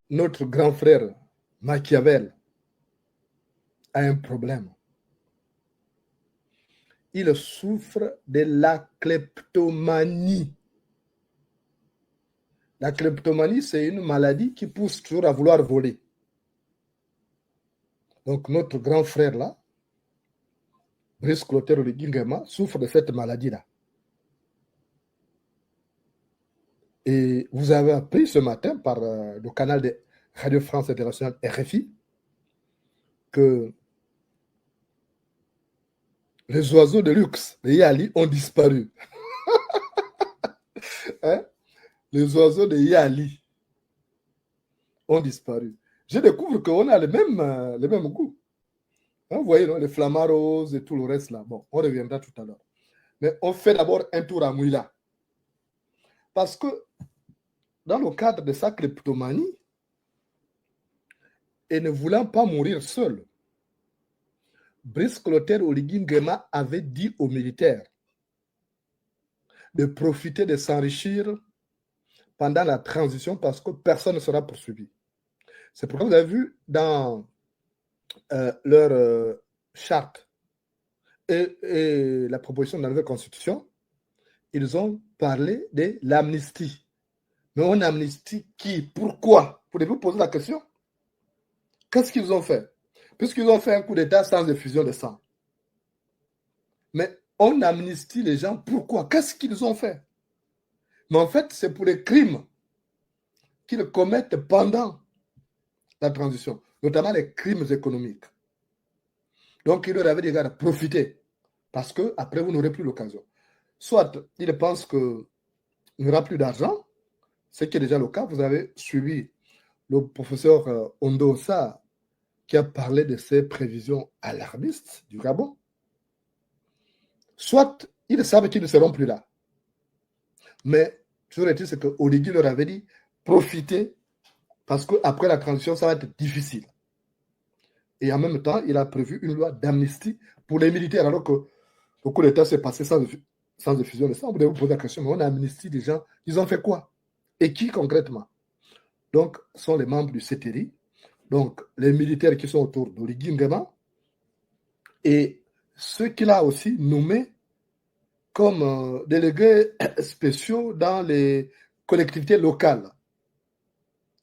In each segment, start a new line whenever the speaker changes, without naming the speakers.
notre grand frère Machiavel a un problème. Il souffre de la kleptomanie. La kleptomanie, c'est une maladie qui pousse toujours à vouloir voler. Donc, notre grand frère là, Brice Clotaire Oligui Nguema, souffre de cette maladie-là. Et vous avez appris ce matin par le canal de Radio France Internationale RFI que les oiseaux de luxe, les Yali, ont disparu. Hein? Les oiseaux de Yali ont disparu. Je découvre qu'on a les mêmes goûts. Hein, vous voyez, non, les flamants roses et tout le reste là. Bon, on reviendra tout à l'heure. Mais on fait d'abord un tour à Mouila. Parce que dans le cadre de sa kleptomanie, et ne voulant pas mourir seul, Brice Clotaire Oligui Nguema avait dit aux militaires de profiter de s'enrichir pendant la transition parce que personne ne sera poursuivi. C'est pourquoi vous avez vu dans leur charte et la proposition de la nouvelle constitution, ils ont parlé de l'amnistie. Mais on amnistie qui? Pourquoi? Pouvez-vous poser la question? Qu'est-ce qu'ils ont fait? Puisqu'ils ont fait un coup d'État sans effusion de sang. Mais on amnistie les gens, pourquoi? Qu'est-ce qu'ils ont fait? Mais en fait, c'est pour les crimes qu'ils commettent pendant la transition, notamment les crimes économiques. Donc, il leur avait dit, gars, profitez, parce qu'après, vous n'aurez plus l'occasion. Soit ils pensent qu'il n'y aura plus d'argent, ce qui est déjà le cas. Vous avez suivi le professeur Ondo Ossa qui a parlé de ces prévisions alarmistes du Gabon. Soit ils savent qu'ils ne seront plus là. Mais toujours est-il, c'est que Oligui leur avait dit, profitez, parce qu'après la transition, ça va être difficile. Et en même temps, il a prévu une loi d'amnistie pour les militaires, alors que le coup d'État s'est passé sans effusion de sang. Vous devez vous poser la question, mais on a amnistie des gens, ils ont fait quoi? Et qui concrètement? Donc, sont les membres du CTRI, donc les militaires qui sont autour d'Oligui Nguema, et ceux qu'il a aussi nommés comme délégués spéciaux dans les collectivités locales.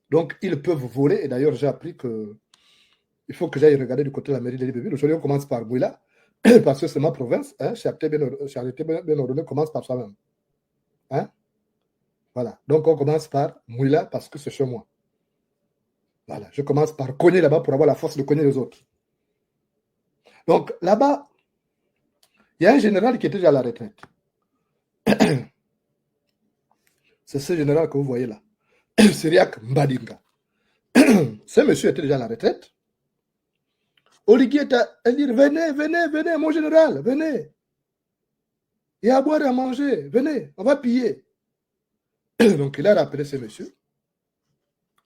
Donc, ils peuvent voler, et d'ailleurs, j'ai appris que il faut que j'aille regarder du côté de la mairie de Libreville. Aujourd'hui, on commence par Mouila, parce que c'est ma province. Hein, Charité bien ordonnée commence par soi-même. Hein? Voilà. Donc, on commence par Mouila parce que c'est chez moi. Voilà. Je commence par cogner là-bas pour avoir la force de cogner les autres. Donc, là-bas, il y a un général qui était déjà à la retraite. C'est ce général que vous voyez là. Syriac Mbadinga. Ce monsieur était déjà à la retraite. Oligui est à dire, venez, mon général, venez. Il y a à boire et à manger, venez, on va piller. Donc, il a rappelé ce monsieur,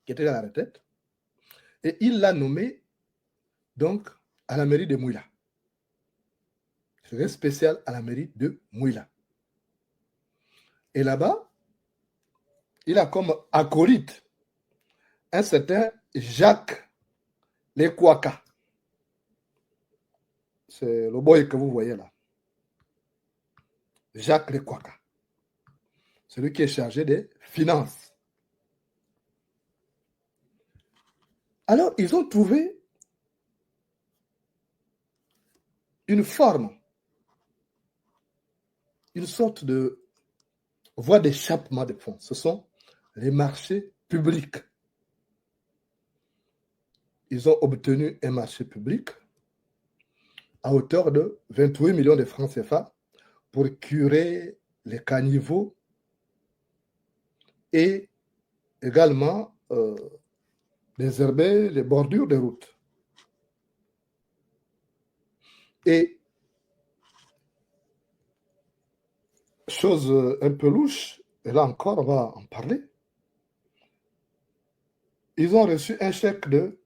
qui était à la retraite, et il l'a nommé, donc, à la mairie de Mouila. C'est spécial à la mairie de Mouila. Et là-bas, il a comme acolyte un certain Jacques Lekwaka. C'est le boy que vous voyez là. Jacques Lekwaka. Celui qui est chargé des finances. Alors, ils ont trouvé une forme, une sorte de voie d'échappement de fonds. Ce sont les marchés publics. Ils ont obtenu un marché public à hauteur de 28 millions de francs CFA pour curer les caniveaux et également désherber les bordures des routes. Et chose un peu louche, et là encore on va en parler, ils ont reçu un chèque de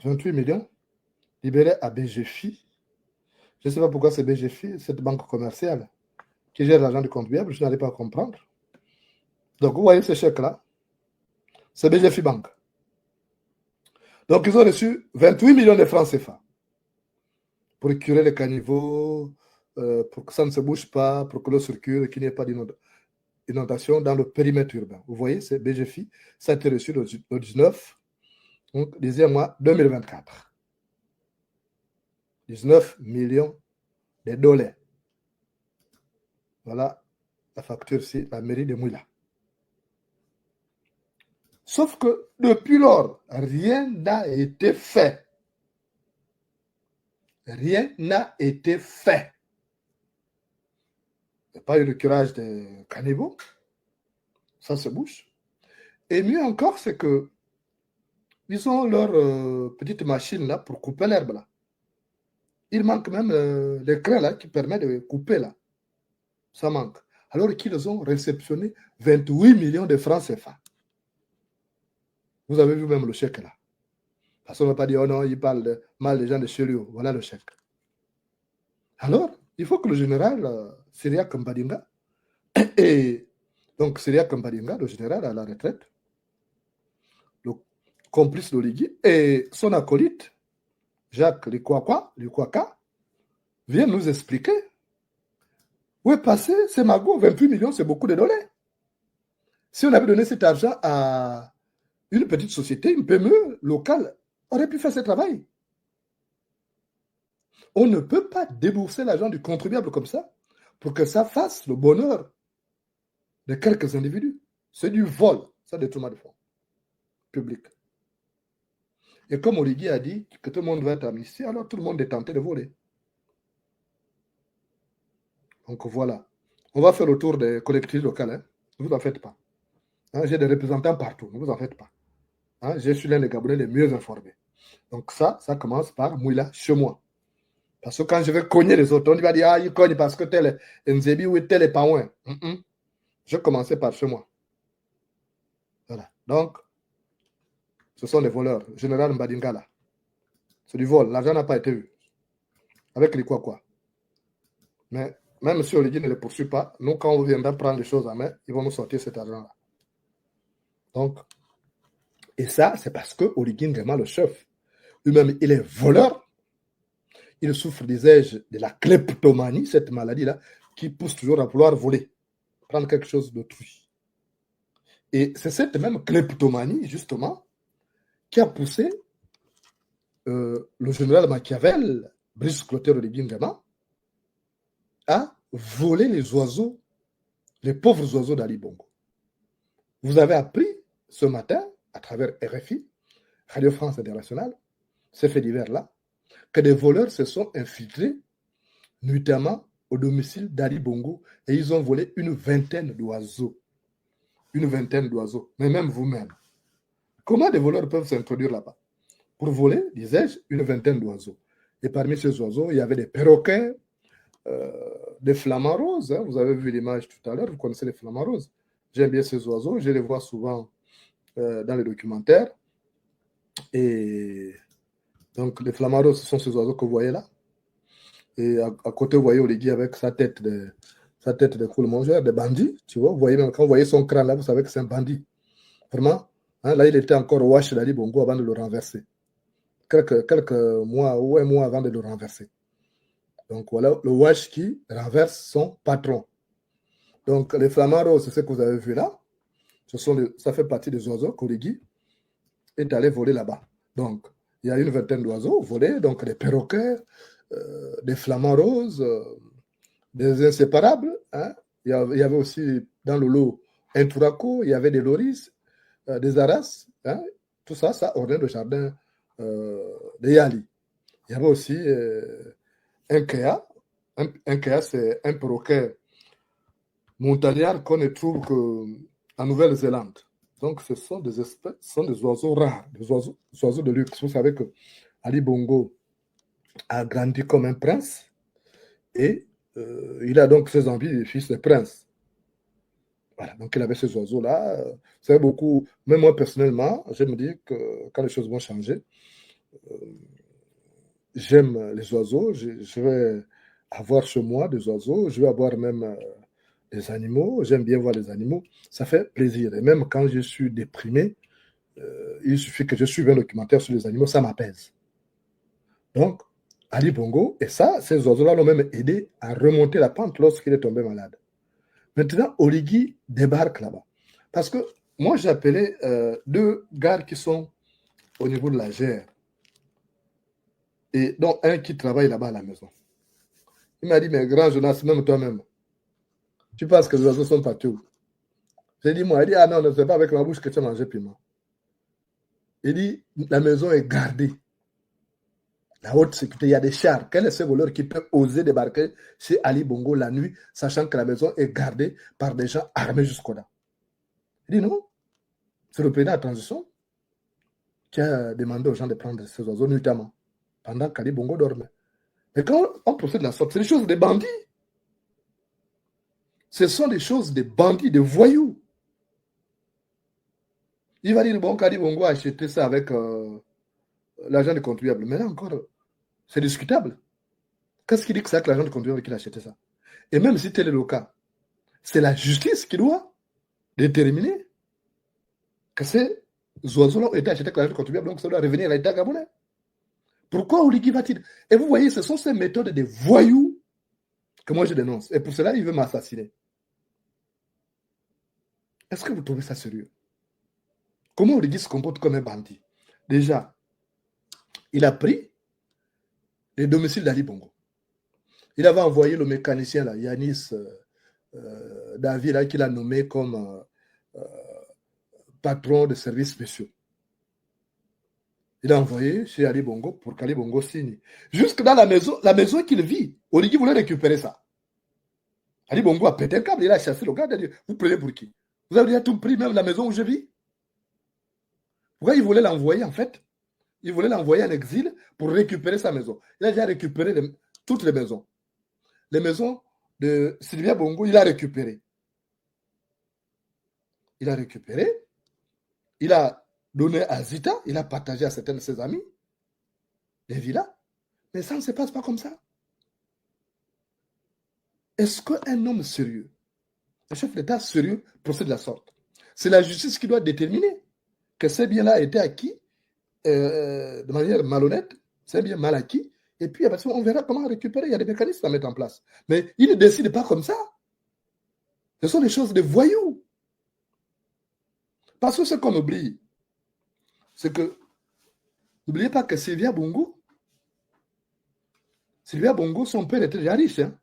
28 millions libéré à BGFI. Je ne sais pas pourquoi c'est BGFI, cette banque commerciale qui gère l'argent du contribuable, je n'allais pas comprendre. Donc vous voyez ce chèque-là, c'est BGFI Bank. Donc, ils ont reçu 28 millions de francs CFA pour curer les caniveaux, pour que ça ne se bouge pas, pour que l'eau circule, qu'il n'y ait pas d'inondation dans le périmètre urbain. Vous voyez, c'est BGFI. Ça a été reçu le 19, donc, disais-moi, 2024. 19 millions de dollars. Voilà la facture ici, la mairie de Mouila. Sauf que depuis lors, rien n'a été fait. Rien n'a été fait. Il n'y a pas eu le curage des caniveaux. Ça se bouge. Et mieux encore, c'est que ils ont leur petite machine là pour couper l'herbe là. Il manque même l'écran là qui permet de couper là. Ça manque. Alors qu'ils ont réceptionné 28 millions de francs CFA. Vous avez vu même le chèque là. Parce qu'on ne va pas dire, oh non, il parle mal des gens de chez lui. Voilà le chèque. Alors, il faut que le général Syriac Mbadinga, et donc Syriac Mbadinga, le général à la retraite, le complice d'Oligui, et son acolyte, Jacques Likwaka, viennent nous expliquer où est passé ces magots. 28 millions, c'est beaucoup de dollars. Si on avait donné cet argent à une petite société, une PME locale, aurait pu faire ce travail. On ne peut pas débourser l'argent du contribuable comme ça pour que ça fasse le bonheur de quelques individus. C'est du vol, ça détournement de fonds publics. Et comme Oligui a dit que tout le monde va être amnistié, alors tout le monde est tenté de voler. Donc voilà. On va faire le tour des collectivités locales. Hein. Ne vous en faites pas. Hein, j'ai des représentants partout. Ne vous en faites pas. Hein, je suis l'un des Gabonais les mieux informés. Donc ça commence par Mouila, chez moi. Parce que quand je vais cogner les autres, on va dire, ah, il cogne parce que tel est Nzebi ou tel est Paouin. Je commençais par chez moi. Voilà. Donc, ce sont des voleurs. Général Mbadinga, là. C'est du vol. L'argent n'a pas été vu. Avec les quoi. Mais même si Oligui ne les poursuit pas, nous, quand on viendra prendre les choses en main, ils vont nous sortir cet argent-là. Donc, et ça, c'est parce que Oligui Nguema, le chef, lui-même, il est voleur. Il souffre, disais-je, de la kleptomanie, cette maladie-là, qui pousse toujours à vouloir voler, prendre quelque chose d'autrui. Et c'est cette même kleptomanie, justement, qui a poussé le général Machiavel, Brice Clotaire Oligui Nguema, à voler les oiseaux, les pauvres oiseaux d'Ali Bongo. Vous avez appris ce matin, à travers RFI, Radio France Internationale, ces faits divers-là, que des voleurs se sont infiltrés nuitamment au domicile d'Ali Bongo et ils ont volé une vingtaine d'oiseaux. Une vingtaine d'oiseaux. Mais même vous-même, comment des voleurs peuvent s'introduire là-bas? Pour voler, disais-je, une vingtaine d'oiseaux. Et parmi ces oiseaux, il y avait des perroquets, des flamants roses. Hein. Vous avez vu l'image tout à l'heure, vous connaissez les flamants roses. J'aime bien ces oiseaux, je les vois souvent dans les documentaires. Et donc, les flamants roses, ce sont ces oiseaux que vous voyez là. Et à côté, vous voyez Oligui avec sa tête de coule-mangeur, de bandit. Tu vois, vous voyez, même quand vous voyez son crâne là, vous savez que c'est un bandit. Vraiment. Hein, là, il était encore au Wash d'Ali Bongo avant de le renverser. Quelques mois ou un mois avant de le renverser. Donc voilà le Wash qui renverse son patron. Donc les flamants roses, c'est ce que vous avez vu là. Ça fait partie des oiseaux qu'Oligui est allé voler là-bas. Donc il y a une vingtaine d'oiseaux volés, donc des perroquets, des flamants roses, des inséparables. Hein. Il y avait aussi dans le lot un touraco, il y avait des loris, des aras. Hein. Tout ça, ça ornait le jardin de Yali. Il y avait aussi un kea. Un kea, c'est un perroquet montagnard qu'on ne trouve qu'en Nouvelle-Zélande. Donc, ce sont des espèces, ce sont des oiseaux rares, des oiseaux de luxe. Vous savez que Ali Bongo a grandi comme un prince et il a donc ses envies de fils de prince. Voilà, donc il avait ces oiseaux-là. C'est beaucoup, même moi personnellement, je me dis que quand les choses vont changer, j'aime les oiseaux, je vais avoir chez moi des oiseaux, je vais avoir même des animaux, j'aime bien voir les animaux, ça fait plaisir. Et même quand je suis déprimé, il suffit que je suive un documentaire sur les animaux, ça m'apaise. Donc, Ali Bongo, et ça, ces oiseaux-là l'ont même aidé à remonter la pente lorsqu'il est tombé malade. Maintenant, Oligui débarque là-bas. Parce que moi, j'ai appelé 2 gars qui sont au niveau de la GR. Et donc, un qui travaille là-bas à la maison. Il m'a dit, mais grand Jonas, même toi-même, tu penses que les oiseaux sont partout? J'ai dit, moi, il dit, ah non, ne sais pas avec ma bouche que tu as mangé piment. Il dit, la maison est gardée. La haute sécurité, il y a des chars. Quel est ce voleur qui peut oser débarquer chez Ali Bongo la nuit, sachant que la maison est gardée par des gens armés jusqu'au là? Il dit non. C'est le président de la transition qui a demandé aux gens de prendre ces oiseaux nuitamment, pendant qu'Ali Bongo dormait. Mais quand on procède de la sorte, c'est des choses des bandits. Ce sont des choses des bandits, des voyous. Il va dire, bon, qu'Ali Bongo a acheté ça avec l'argent des contribuables. Mais là encore, c'est discutable. Qu'est-ce qui dit que c'est avec l'argent des contribuables qu'il a acheté ça? Et même si tel est le cas, c'est la justice qui doit déterminer que ces oiseaux-là ont été achetés avec l'argent des contribuables, donc ça doit revenir à l'État gabonais. Pourquoi Oligui va-t-il? Et vous voyez, ce sont ces méthodes des voyous que moi je dénonce. Et pour cela, il veut m'assassiner. Est-ce que vous trouvez ça sérieux? Comment Oligui se comporte comme un bandit? Déjà, il a pris les domiciles d'Ali Bongo. Il avait envoyé le mécanicien, là, Yanis David, là, qu'il a nommé comme patron de services spéciaux. Il a envoyé chez Ali Bongo pour qu'Ali Bongo signe. Jusque dans la maison qu'il vit, Oligui voulait récupérer ça. Ali Bongo a pété le câble, il a chassé le gars, il a dit, vous prenez pour qui? Vous avez déjà tout pris, même la maison où je vis? Pourquoi il voulait l'envoyer, en fait? Il voulait l'envoyer en exil pour récupérer sa maison. Il a déjà récupéré toutes les maisons. Les maisons de Sylvia Bongo, il a récupéré. Il a récupéré. Il a donné à Zita, il a partagé à certains de ses amis les villas. Mais ça ne se passe pas comme ça. Est-ce qu'un homme sérieux, un chef d'État sérieux, procède de la sorte? C'est la justice qui doit déterminer que ces biens-là a été acquis de manière malhonnête, c'est bien mal acquis, et puis on verra comment récupérer. Il y a des mécanismes à mettre en place. Mais il ne décide pas comme ça. Ce sont des choses de voyous. Parce que ce qu'on oublie, c'est que, n'oubliez pas que Sylvia Bongo, son père était déjà riche. Hein?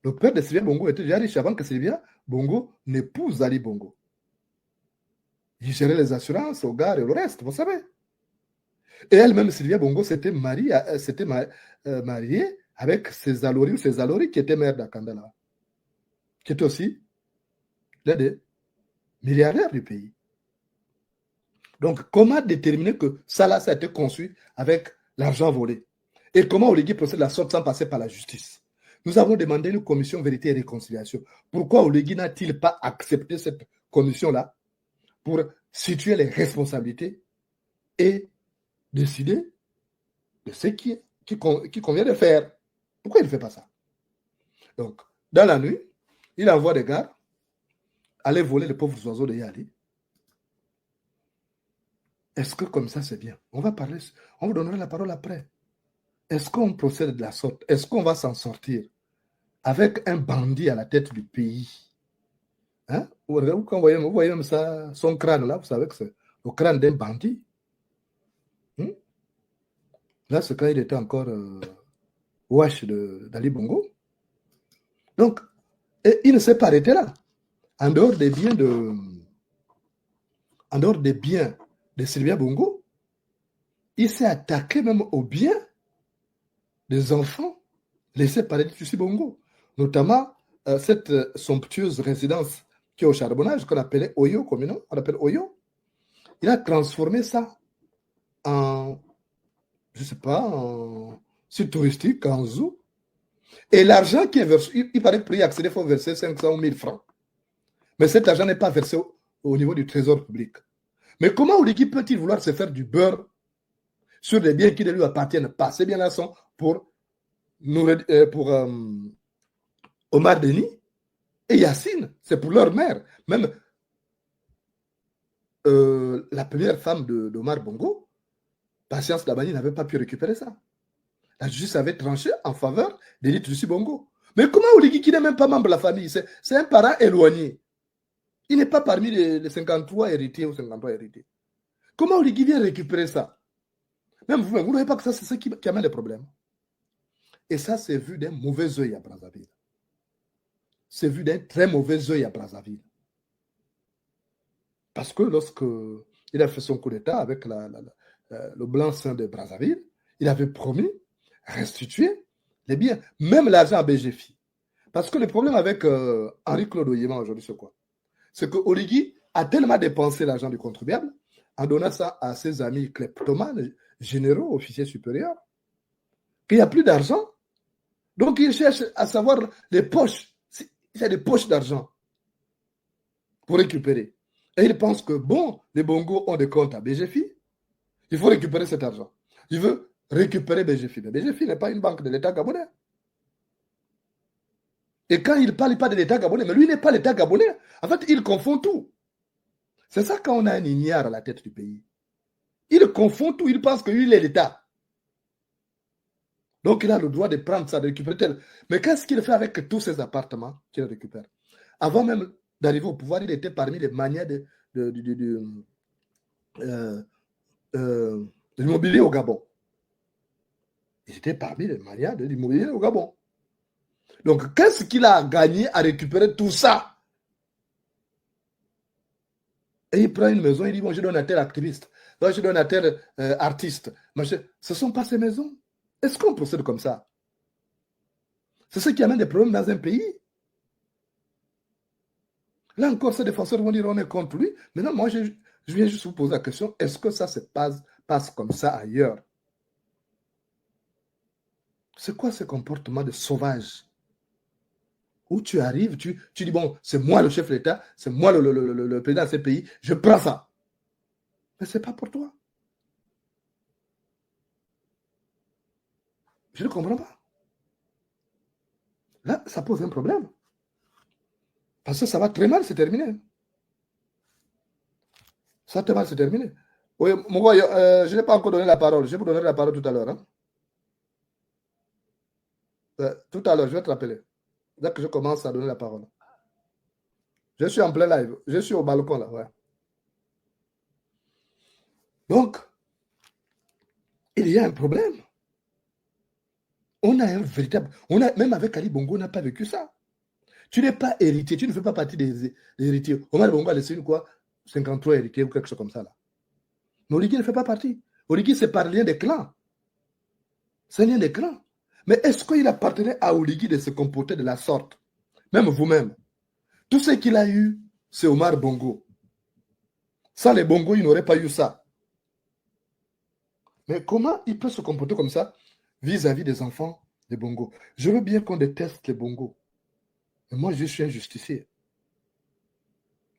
Le père de Sylvia Bongo était déjà riche avant que Sylvia Bongo n'épouse Ali Bongo. Il gérait les assurances au gars et le reste, vous savez. Et elle-même, Sylvia Bongo, s'était mariée avec César qui était maire d'Akandala, qui était aussi l'un des milliardaires du pays. Donc, comment déterminer que ça là, ça a été conçu avec l'argent volé? Et comment Oligui procède de la sorte sans passer par la justice? Nous avons demandé une commission vérité et réconciliation. Pourquoi Oligui n'a-t-il pas accepté cette commission-là pour situer les responsabilités et décider de ce qui convient de faire? Pourquoi il ne fait pas ça? Donc, dans la nuit, il envoie des gars aller voler les pauvres oiseaux de Yali. Est-ce que comme ça, c'est bien? On va parler, on vous donnera la parole après. Est-ce qu'on procède de la sorte? Est-ce qu'on va s'en sortir avec un bandit à la tête du pays? Hein? Vous voyez même ça, son crâne là, vous savez que c'est le crâne d'un bandit. Là, c'est quand il était encore Wash d'Ali Bongo. Donc, et il ne s'est pas arrêté là. En dehors des biens de Sylvia Bongo, il s'est attaqué même aux biens des enfants laissés par Edith Bongo, notamment cette somptueuse résidence qui est au charbonnage, qu'on appelait Oyo, comme on appelle Oyo. Il a transformé ça en, je ne sais pas, en site touristique, en zoo. Et l'argent qui est versé, il paraît que pour y accéder, il faut verser 500 000 francs. Mais cet argent n'est pas versé au niveau du trésor public. Mais comment Oligui peut-il vouloir se faire du beurre sur des biens qui ne lui appartiennent pas? Ces biens-là sont pour Omar Denis et Yacine. C'est pour leur mère. Même la première femme d'Omar Bongo, Patience Dabani, n'avait pas pu récupérer ça. La justice avait tranché en faveur d'Élite Lucie Bongo. Mais comment Oligui, qui n'est même pas membre de la famille, c'est un parent éloigné. Il n'est pas parmi les 53 héritiers ou 53 héritiers. Comment Oligui vient récupérer ça? Même vous ne voyez pas que ça, c'est ce qui amène les problèmes. Et ça, c'est vu d'un mauvais œil à Brazzaville. C'est vu d'un très mauvais œil à Brazzaville. Parce que lorsqu'il a fait son coup d'État avec le blanc-seing de Brazzaville, il avait promis restituer les biens, même l'argent à BGFI. Parce que le problème avec Henri-Claude Oyema aujourd'hui, c'est quoi? C'est que Oligui a tellement dépensé l'argent du contribuable en donnant ça à ses amis kleptomanes, généraux, officiers supérieurs, qu'il n'y a plus d'argent. Donc, il cherche à savoir les poches. Il y a des poches d'argent pour récupérer. Et il pense que, bon, les Bongos ont des comptes à BGFI, il faut récupérer cet argent. Il veut récupérer BGFI. Mais BGFI n'est pas une banque de l'État gabonais. Et quand il ne parle pas de l'État gabonais, mais lui n'est pas l'État gabonais. En fait, il confond tout. C'est ça quand on a un ignare à la tête du pays. Il confond tout, il pense qu'il est l'État. Donc il a le droit de prendre ça, de récupérer tel. Mais qu'est-ce qu'il fait avec tous ces appartements qu'il récupère? Avant même d'arriver au pouvoir, il était parmi les manières de l'immobilier au Gabon. Il était parmi les manières de l'immobilier au Gabon. Donc, qu'est-ce qu'il a gagné à récupérer tout ça? Et il prend une maison, il dit, bon, je donne à tel activiste, donc je donne à tel artiste. Ce ne sont pas ces maisons. Est-ce qu'on procède comme ça? C'est ce qui amène des problèmes dans un pays. Là encore, ces défenseurs vont dire, on est contre lui. Maintenant, moi, je viens juste vous poser la question, est-ce que ça se passe comme ça ailleurs? C'est quoi ce comportement de sauvage? Où tu arrives, tu dis, bon, c'est moi le chef de l'État, c'est moi le président de ce pays, je prends ça. Mais ce n'est pas pour toi. Je ne comprends pas. Là, ça pose un problème. Parce que ça va très mal se terminer. Ça va très mal se terminer. Oui, mon gars, je n'ai pas encore donné la parole. Je vais vous donner la parole tout à l'heure. Hein. Tout à l'heure, je vais te rappeler. Dès que je commence à donner la parole. Je suis en plein live. Je suis au balcon là. Ouais. Donc, il y a un problème. On a un véritable. Même avec Ali Bongo, on n'a pas vécu ça. Tu n'es pas héritier, tu ne fais pas partie des héritiers. Omar Bongo a laissé une quoi 53 héritiers ou quelque chose comme ça là. Mais Oligui ne fait pas partie. Oligui, c'est par lien des clans. C'est un lien des clans. Mais est-ce qu'il appartenait à Oligui de se comporter de la sorte? Même vous-même. Tout ce qu'il a eu, c'est Omar Bongo. Sans les Bongo, il n'aurait pas eu ça. Mais comment il peut se comporter comme ça vis-à-vis des enfants des Bongo? Je veux bien qu'on déteste les Bongo. Mais moi, je suis un justicier.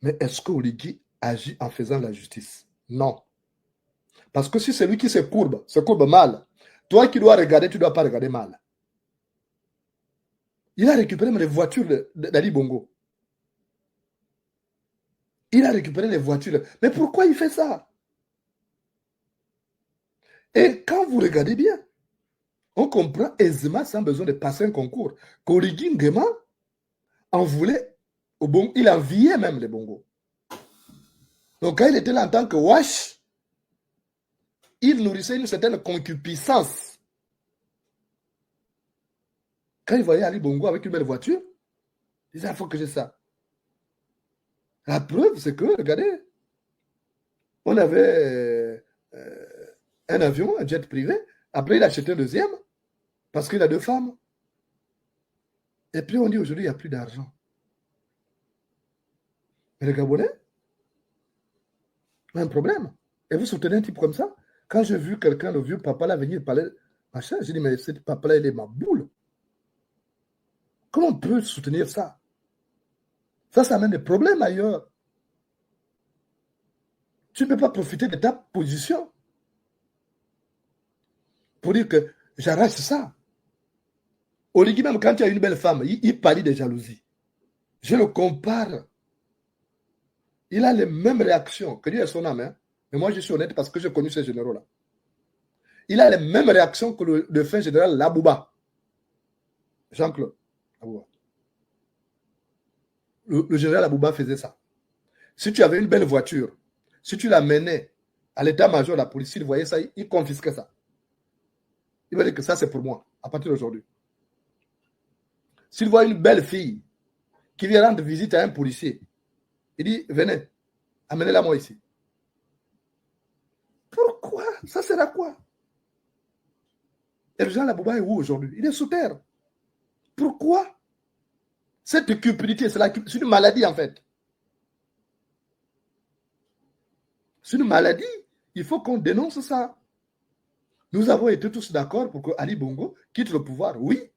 Mais est-ce que Oligui agit en faisant la justice? Non. Parce que si c'est lui qui se courbe mal, toi qui dois regarder, tu ne dois pas regarder mal. Il a récupéré les voitures d'Ali Bongo. Il a récupéré les voitures. Mais pourquoi il fait ça? Et quand vous regardez bien, on comprend aisément sans besoin de passer un concours qu'Oligui Nguema en voulait au Bongo. Il enviait même les Bongo. Donc quand il était là en tant que Wash, il nourrissait une certaine concupiscence. Quand il voyait Ali Bongo avec une belle voiture, il disait, il faut que j'ai ça. La preuve, c'est que, regardez, on avait un avion, un jet privé. Après, il a acheté un deuxième parce qu'il a 2 femmes. Et puis, on dit aujourd'hui, il n'y a plus d'argent. Mais les Gabonais ont un problème. Et vous soutenez un type comme ça? Quand j'ai vu quelqu'un, le vieux papa là, venir parler, machin, j'ai dit, mais ce papa-là, il est ma boule. Comment on peut soutenir ça? Ça amène des problèmes ailleurs. Tu ne peux pas profiter de ta position pour dire que j'arrache ça. Oligui, même quand tu as une belle femme, il parle de jalousie. Je le compare il a les mêmes réactions que lui et son âme. Hein. Mais moi, je suis honnête parce que j'ai connu ces généraux-là. Il a les mêmes réactions que le défunt général Labouba. Jean-Claude Labouba. Le général Labouba faisait ça. Si tu avais une belle voiture, si tu l'amenais à l'état-major de la police, il voyait ça, il confisquait ça. Il va dire que ça, c'est pour moi, à partir d'aujourd'hui. S'il voit une belle fille qui vient rendre visite à un policier, il dit, venez, amenez-la moi ici. Pourquoi? Ça sert à quoi? Et le Jean Labouba est où aujourd'hui? Il est sous terre. Pourquoi? Cette cupidité, c'est une maladie en fait. C'est une maladie. Il faut qu'on dénonce ça. Nous avons été tous d'accord pour que Ali Bongo quitte le pouvoir, oui.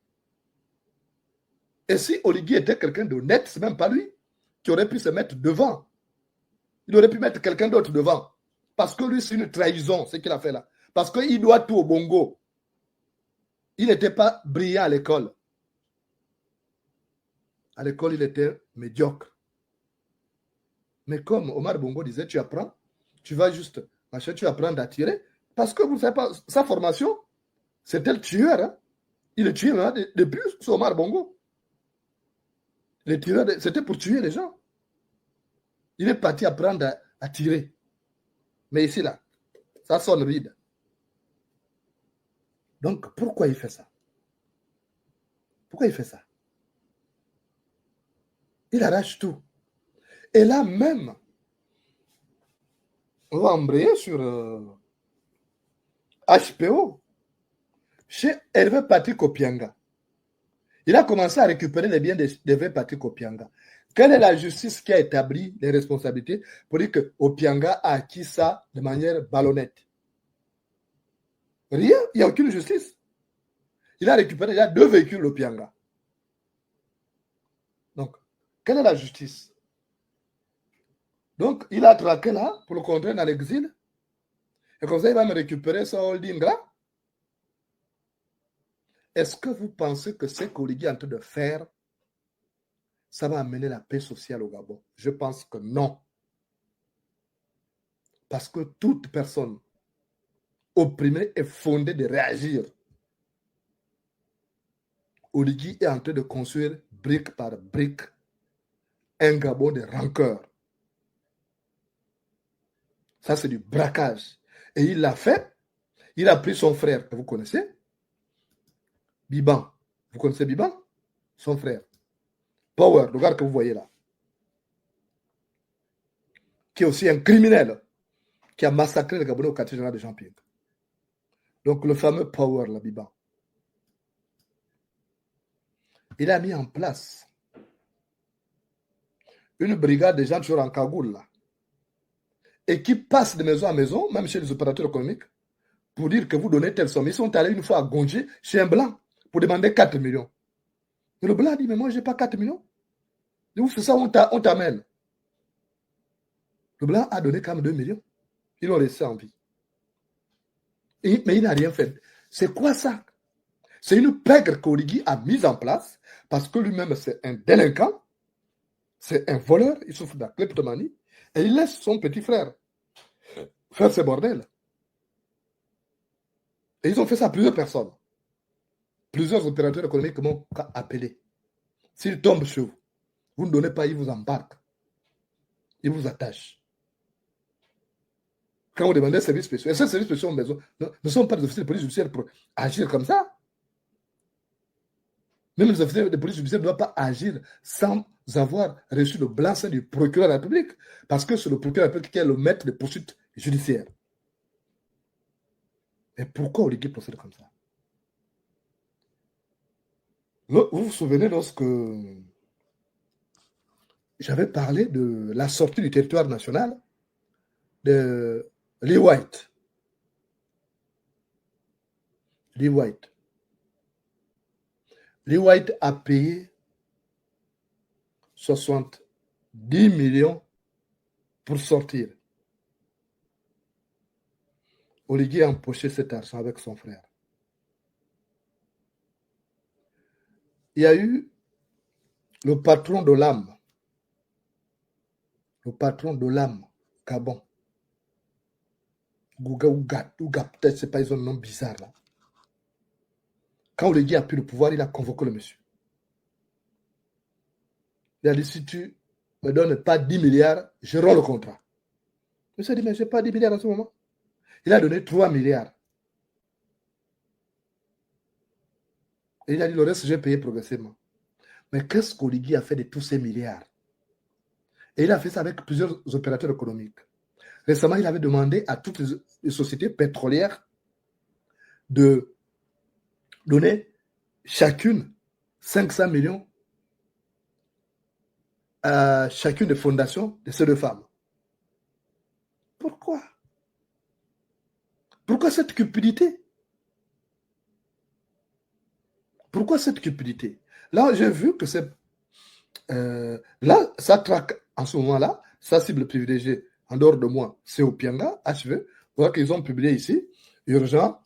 Et si Oligui était quelqu'un d'honnête, c'est même pas lui qui aurait pu se mettre devant. Il aurait pu mettre quelqu'un d'autre devant. Parce que lui, c'est une trahison, ce qu'il a fait là. Parce qu'il doit tout au Bongo. Il n'était pas brillant à l'école. À l'école, il était médiocre. Mais comme Omar Bongo disait, tu apprends, tu vas juste, machin, tu apprends à tirer. Parce que vous ne savez pas, sa formation, c'était le tueur. Hein? Il est tué maintenant depuis Omar Bongo. Les tireurs, c'était pour tuer les gens. Il est parti apprendre à tirer. Mais ici, là, ça sonne vide. Donc, pourquoi il fait ça? Pourquoi il fait ça? Il arrache tout. Et là même, on va embrayer sur HPO. Chez Hervé Patrick Opianga. Il a commencé à récupérer les biens d'Hervé Patrick Opianga. Quelle est la justice qui a établi les responsabilités pour dire que Opianga a acquis ça de manière ballonnette? Rien, il n'y a aucune justice. Il a récupéré déjà 2 véhicules Opianga. Donc, quelle est la justice? Donc, il a traqué là pour le contraindre à l'exil. Et comme ça, il va me récupérer son holding là. Est-ce que vous pensez que ce qu'Oligui est en train de faire, ça va amener la paix sociale au Gabon? Je pense que non. Parce que toute personne opprimée est fondée de réagir. Oligui est en train de construire brique par brique un Gabon de rancœur. Ça, c'est du braquage. Et il l'a fait. Il a pris son frère, que vous connaissez, Biban. Vous connaissez Biban? Son frère. Power, le gars que vous voyez là. Qui est aussi un criminel qui a massacré le Gabonais au quartier général de Jean-Pierre. Donc, le fameux Power, là, Biban. Il a mis en place une brigade de gens toujours en cagoule là, et qui passent de maison à maison, même chez les opérateurs économiques, pour dire que vous donnez telle somme. Ils sont allés une fois à Gonji chez un blanc pour demander 4 millions. Et le blanc a dit, mais moi, je n'ai pas 4 millions. Et vous faites ça, on t'amène. Le blanc a donné quand même 2 millions. Ils l'ont laissé en vie. Mais il n'a rien fait. C'est quoi ça? C'est une pègre qu'Oligui a mise en place parce que lui-même, c'est un délinquant, c'est un voleur, il souffre de la kleptomanie, et il laisse son petit frère faire ce bordel. Et ils ont fait ça à plusieurs personnes. Plusieurs opérateurs économiques m'ont appelé. S'ils tombent sur vous, vous ne donnez pas, ils vous embarquent. Ils vous attachent. Quand vous demandez services spéciaux, et ces services spéciaux ne sont pas des officiers de police judiciaire pour agir comme ça. Même les officiers de police judiciaire ne doivent pas agir sans avoir reçu le blanc-seing du procureur de la République. Parce que c'est le procureur de la République qui est le maître des poursuites judiciaires. Et pourquoi Oligui procède comme ça? Vous vous souvenez lorsque j'avais parlé de la sortie du territoire national de Lee White. Lee White. Lee White a payé 70 millions pour sortir. Oligui a empoché cet argent avec son frère. Il y a eu le patron de l'âme, le patron de l'âme, Gabon. Gouga ou peut-être c'est pas, ils ont un nom bizarre là. Quand Oligui a pris le pouvoir, il a convoqué le monsieur. Il a dit, si tu me donnes pas 10 milliards, je rends le contrat. Le monsieur a dit, mais je n'ai pas 10 milliards en ce moment. Il a donné 3 milliards. Et il a dit, le reste, j'ai payé progressivement. Mais qu'est-ce qu'Oligui a fait de tous ces milliards? Et il a fait ça avec plusieurs opérateurs économiques. Récemment, il avait demandé à toutes les sociétés pétrolières de donner chacune 500 millions à chacune des fondations de ces deux femmes. Pourquoi? Pourquoi cette cupidité? Pourquoi cette cupidité? Là, j'ai vu que c'est... là, ça traque en ce moment-là, sa cible privilégiée, en dehors de moi, c'est Opianga, HV. Voilà qu'ils ont publié ici, urgent,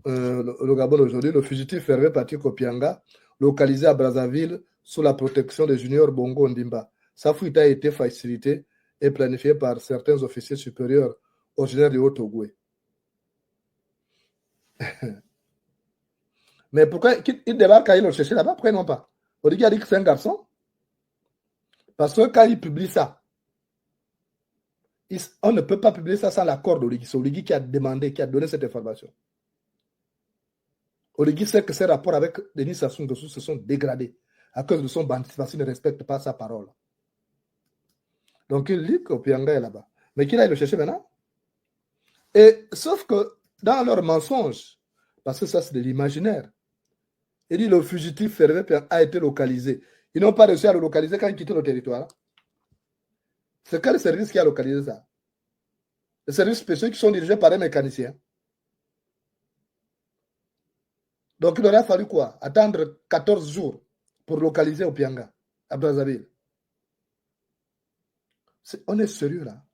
le Gabon aujourd'hui, le fugitif fermé Patrick Opianga, localisé à Brazzaville, sous la protection de Junior Bongo Ndimba. Sa fuite a été facilitée et planifiée par certains officiers supérieurs originaires du Haut-Togo. Mais pourquoi il débarque quand ils l'ont cherché là-bas? Pourquoi non pas? On dit qu'il a dit que c'est un garçon. Parce que quand il publie ça, on ne peut pas publier ça sans l'accord d'Oligui. C'est Oligui qui a demandé, qui a donné cette information. Oligui sait que ses rapports avec Denis Sassou Nguesso se sont dégradés à cause de son banditisme parce qu'il ne respecte pas sa parole. Donc il dit qu'Opianga est là-bas. Mais qu'il aille le chercher maintenant. Et sauf que dans leur mensonge, parce que ça c'est de l'imaginaire, il dit le fugitif fermé a été localisé. Ils n'ont pas réussi à le localiser quand ils quittent le territoire. C'est quel service qui a localisé ça? Les services spéciaux qui sont dirigés par des mécaniciens. Donc il aurait fallu quoi? Attendre 14 jours pour localiser Opianga à Brazzaville. On est sérieux là?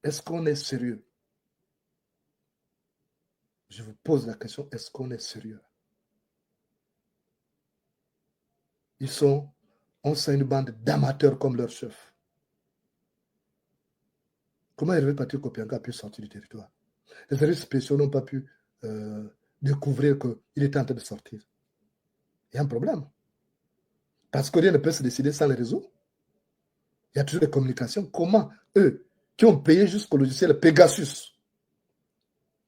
Est-ce qu'on est sérieux? Je vous pose la question, est-ce qu'on est sérieux? On sent une bande d'amateurs comme leur chef. Comment Hervé Patrick Opianga a pu sortir du territoire? Les services spéciaux n'ont pas pu découvrir qu'il était en train de sortir. Il y a un problème. Parce que rien ne peut se décider sans les réseaux. Il y a toujours des communications. Comment eux, qui ont payé jusqu'au logiciel Pegasus,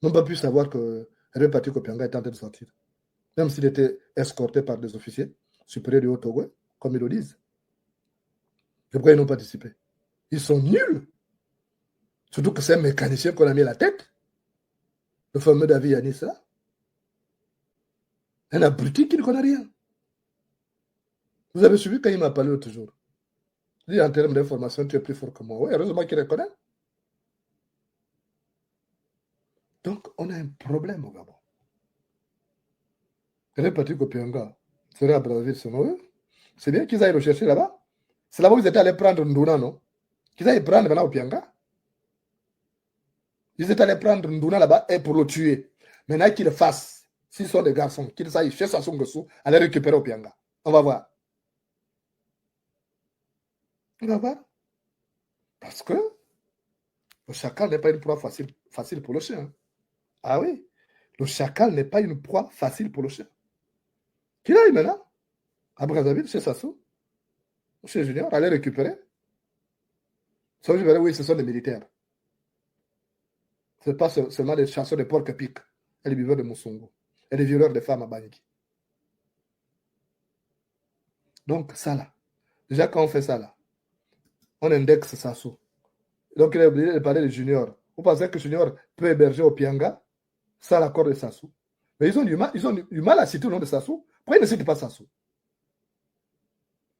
n'ont pas pu savoir que Hervé Patrick Opianga était en train de sortir? Même s'il était escorté par des officiers supérieurs du Haut-Togo, comme ils le disent. Pourquoi ils n'ont pas participé? Ils sont nuls. Surtout que c'est un mécanicien qu'on a mis à la tête. Le fameux David Yanissa. Un abruti qui ne connaît rien. Vous avez suivi quand il m'a parlé l'autre jour. Il dit en termes d'information, tu es plus fort que moi. Oui, heureusement qu'il reconnaît. Donc, on a un problème au Gabon. Hervé Patrick Opianga serait à Brazzaville selon eux. C'est bien qu'ils aillent le chercher là-bas. C'est là-bas où ils étaient allés prendre Nduna, non? Qu'ils aillent prendre maintenant Opianga. Ils étaient allés prendre Nduna là-bas et pour le tuer. Maintenant qu'ils le fassent, s'ils sont des garçons, qu'ils aillent chez Sassou Nguesso, aller récupérer Opianga. On va voir. On va voir. Parce que le chacal n'est pas une proie facile pour le chien. Ah oui, le chacal n'est pas une proie facile pour le chien. Qu'il aille maintenant à Brazzaville, chez Sassou, chez Junior, aller récupérer. Ça, je verrai, oui, ce sont des militaires. Ce n'est pas seulement des chasseurs de porcs piques et des buveurs de Moussongo et des violeurs de femmes à Baniki. Donc, ça là, déjà quand on fait ça là, on indexe Sassou. Donc, il est obligé de parler de Junior. Vous pensez que Junior peut héberger Opianga sans l'accord de Sassou? Mais ils ont du mal à citer le nom de Sassou. Pourquoi ils ne citent pas Sassou?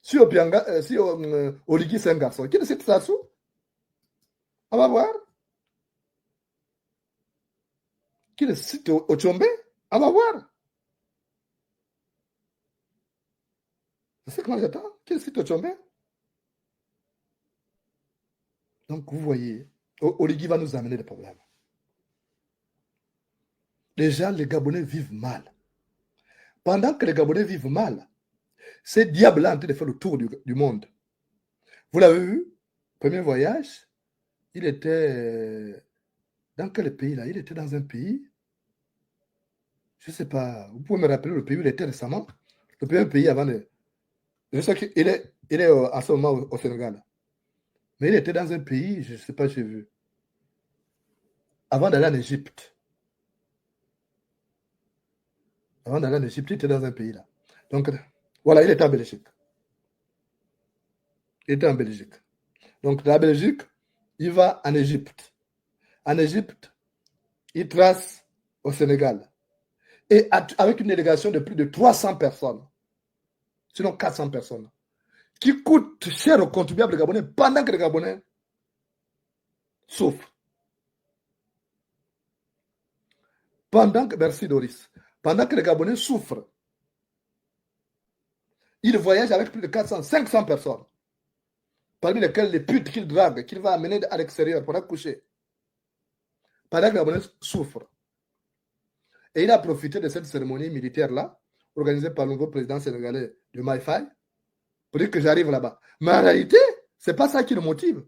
Si Opianga, si Oligui c'est un garçon, qui ne cite Sassou? On va voir. Qui ne cite Ochombe? On va voir. C'est comment j'attends. Qui ne cite Ochombe? Donc, vous voyez, Oligui va nous amener des problèmes. Déjà, les Gabonais vivent mal. Pendant que les Gabonais vivent mal, ces diables-là sont en train de faire le tour du monde. Vous l'avez vu? Premier voyage, il était dans quel pays là? Il était dans un pays, je ne sais pas, vous pouvez me rappeler le pays où il était récemment? Le premier pays avant de... Je sais qu'il est à ce moment au Sénégal. Mais il était dans un pays, je ne sais pas, j'ai vu. Avant d'aller en Égypte. Avant d'aller en Égypte, il était dans un pays là. Donc, voilà, il était en Belgique. Il était en Belgique. Donc, de la Belgique, il va en Égypte. En Égypte, il trace au Sénégal. Et avec une délégation de plus de 300 personnes, sinon 400 personnes, qui coûte cher aux contribuables gabonais pendant que les Gabonais souffrent. Merci Doris, pendant que les Gabonais souffrent, il voyage avec plus de 400, 500 personnes, parmi lesquelles les putes qu'il drague, qu'il va amener à l'extérieur pour accoucher, pendant que les Gabonais souffrent. Et il a profité de cette cérémonie militaire-là, organisée par le nouveau président sénégalais de Maïfaï, pour dire que j'arrive là-bas. Mais en réalité, ce n'est pas ça qui le motive.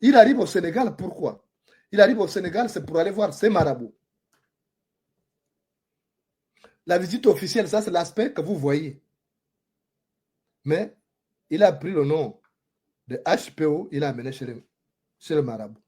Il arrive au Sénégal, pourquoi? Il arrive au Sénégal, c'est pour aller voir ses marabouts. La visite officielle, ça c'est l'aspect que vous voyez. Mais il a pris le nom de HPO, il a amené chez le marabout.